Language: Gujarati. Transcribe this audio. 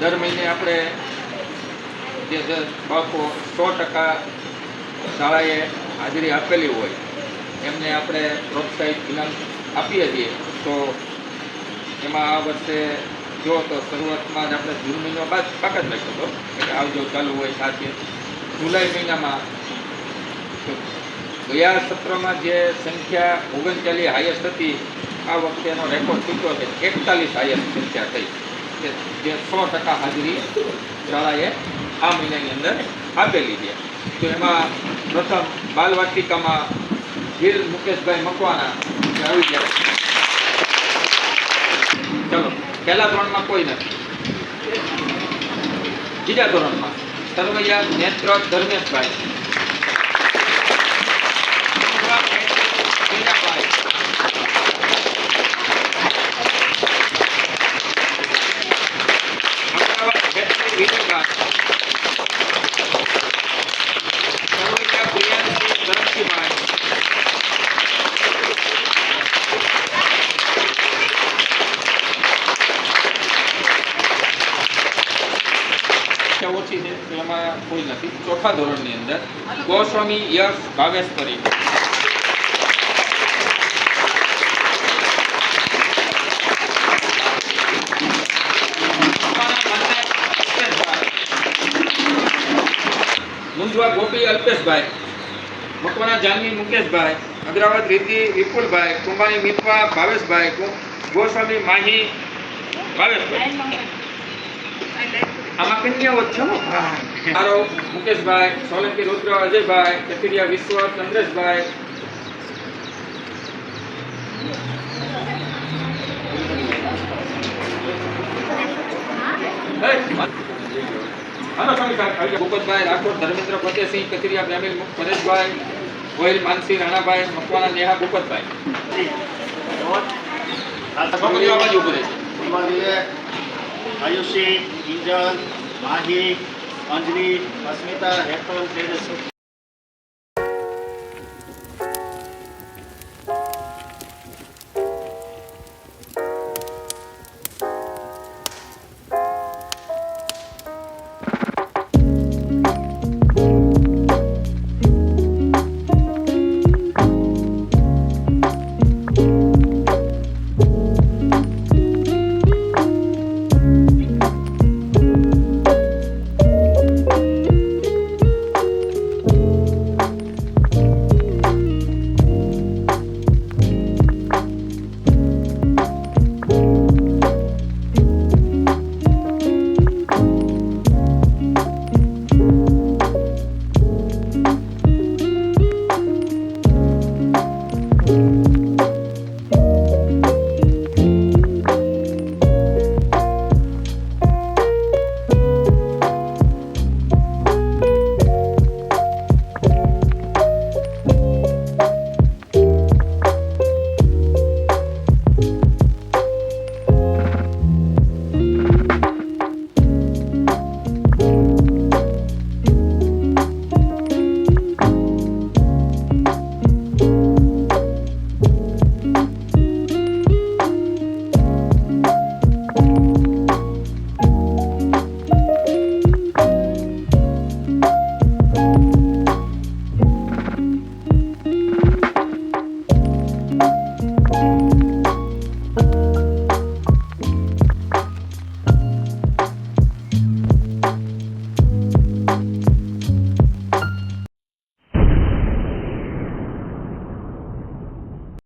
દર મહિને આપણે જે બાળકો 100% શાળાએ હાજરી આપેલી હોય એમને આપણે પ્રોત્સાહિત ઇનામ આપીએ છીએ. તો એમાં આ વર્ષે જો તો શરૂઆતમાં જ આપણે જૂન મહિનો બાદ પાક જ રાખ્યો હતો, એટલે આવજો ચાલુ હોય સાથે જુલાઈ મહિનામાં. ગયા સત્રમાં જે સંખ્યા 39 હાઈએસ્ટ હતી, આ વખતે એનો રેકોર્ડ તૂટ્યો છે. 41 હાઈએસ્ટ સંખ્યા થઈ, જે 100% હાજરી શાળાએ આ મહિનાની અંદર આપેલી છે. તો એમાં પ્રથમ બાલવાટિકામાં વીર મુકેશભાઈ મકવાણા આવી ગયા. ચલો, પહેલા ધોરણમાં કોઈ નથી. બીજા ધોરણમાં સરવૈયા નેત્ર ધર્મેશભાઈ, ઓછી છે તો એમાં કોઈ નથી. ચોથા ધોરણની અંદર ગોસ્વામી યશ ભાવેશપરી, મુંજવા ગોપી અલ્પેશભાઈ, મકવાણા જાનવી મુકેશભાઈ, અગ્રાવત રીતિ વિપુલભાઈ, કુંભાણી મિતવા ભાવેશભાઈ, ગોસ્વામી માહી ભાવેશભાઈ. આમાં કન્યાઓ છે મારો મુકેશભાઈ, સોલંકી રુદ્ર અજયભાઈ, કથિરિયા વિશ્વ ચંદ્રેશભાઈ, ભૂપતભાઈ રાઠોડ, ધર્મેન્દ્ર ફતેહસિંહ, કથિરિયા પ્રેમીલ પરેશભાઈ, ગોહિલ માનસી રાણાભાઈ, મકવાણા નેહા ભૂપતભાઈ. છોકરીઓ બાજુ ઉભી રહે છે. આયુષી, કિંજલ, માહી, અંજલિ, અસ્મિતા, હેતલ, તેજસ્વી.